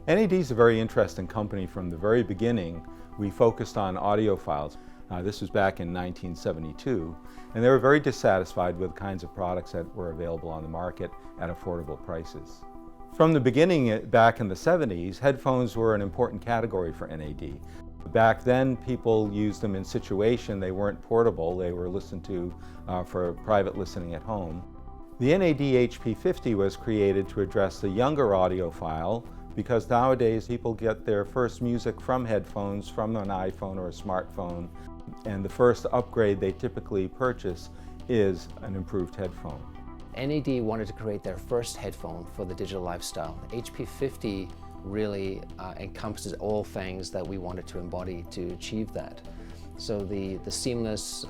NAD is a very interesting company. From the very beginning, we focused on audiophiles. This was back in 1972, and they were very dissatisfied with the kinds of products that were available on the market at affordable prices. From the beginning, back in the 70s, headphones were an important category for NAD. Back then, people used them in situation. They weren't portable. They were listened to for private listening at home. The NAD HP50 was created to address the younger audiophile, because nowadays people get their first music from headphones, from an iPhone or a smartphone, and the first upgrade they typically purchase is an improved headphone. NAD wanted to create their first headphone for the digital lifestyle. HP50 really encompasses all things that we wanted to embody to achieve that. So the seamless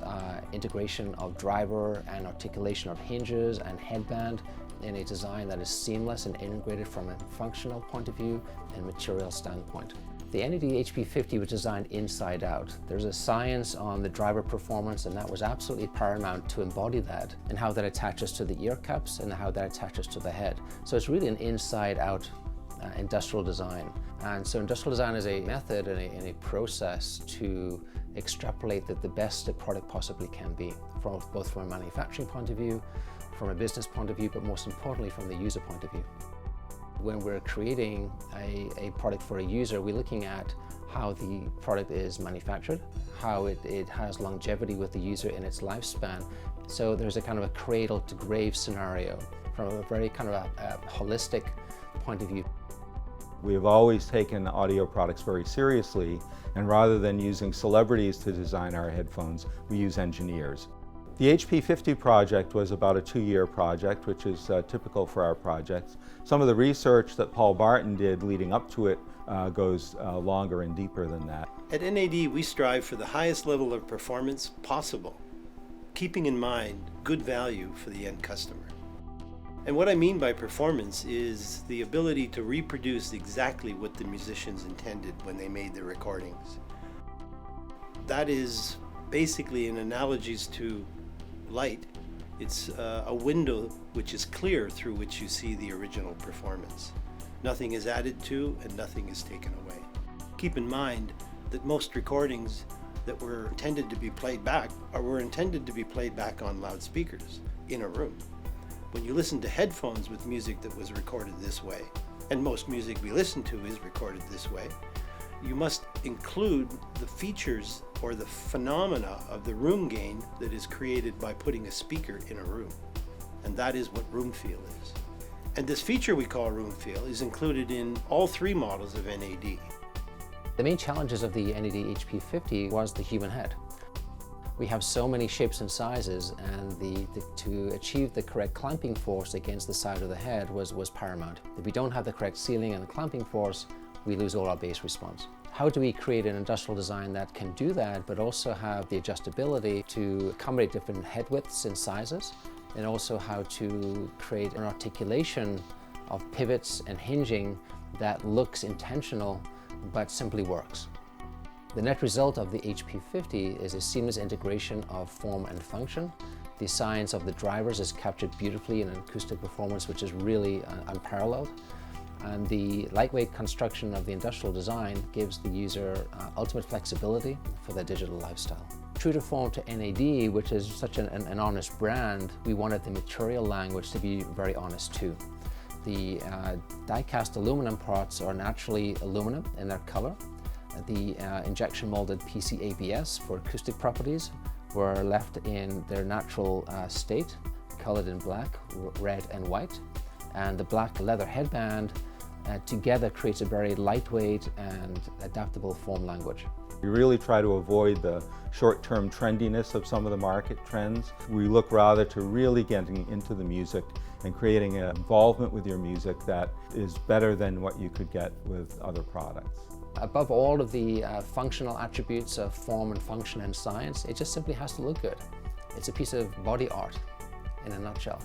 integration of driver and articulation of hinges and headband in a design that is seamless and integrated from a functional point of view and material standpoint. The NAD HP50 was designed inside out. There's a science on the driver performance, and that was absolutely paramount to embody that, and how that attaches to the ear cups and how that attaches to the head. So it's really an inside out industrial design. And so industrial design is a method and a process to extrapolate the best a product possibly can be, both from a manufacturing point of view, from a business point of view, but most importantly from the user point of view. When we're creating a product for a user, we're looking at how the product is manufactured, how it has longevity with the user in its lifespan. So there's a kind of a cradle to grave scenario from a very kind of a holistic point of view. We have always taken audio products very seriously, and rather than using celebrities to design our headphones, we use engineers. The HP50 project was about a 2-year project, which is typical for our projects. Some of the research that Paul Barton did leading up to it goes longer and deeper than that. At NAD, we strive for the highest level of performance possible, keeping in mind good value for the end customer. And what I mean by performance is the ability to reproduce exactly what the musicians intended when they made the recordings. That is basically an analogies to light. It's a window which is clear through which you see the original performance. Nothing is added to and nothing is taken away. Keep in mind that most recordings that were intended to be played back were intended to be played back on loudspeakers in a room. When you listen to headphones with music that was recorded this way, and most music we listen to is recorded this way, you must include the features or the phenomena of the room gain that is created by putting a speaker in a room. And that is what room feel is. And this feature we call room feel is included in all 3 models of NAD. The main challenges of the NAD HP50 was the human head. We have so many shapes and sizes, and to achieve the correct clamping force against the side of the head was paramount. If we don't have the correct sealing and clamping force, we lose all our bass response. How do we create an industrial design that can do that, but also have the adjustability to accommodate different head widths and sizes, and also how to create an articulation of pivots and hinging that looks intentional, but simply works. The net result of the HP50 is a seamless integration of form and function. The science of the drivers is captured beautifully in an acoustic performance which is really unparalleled. And the lightweight construction of the industrial design gives the user ultimate flexibility for their digital lifestyle. True to form to NAD, which is such an honest brand, we wanted the material language to be very honest too. The die-cast aluminum parts are naturally aluminum in their color. The injection molded PCABS for acoustic properties were left in their natural state, colored in black, red and white. And the black leather headband together creates a very lightweight and adaptable form language. We really try to avoid the short-term trendiness of some of the market trends. We look rather to really getting into the music and creating an involvement with your music that is better than what you could get with other products. Above all of the functional attributes of form and function and science, it just simply has to look good. It's a piece of body art in a nutshell.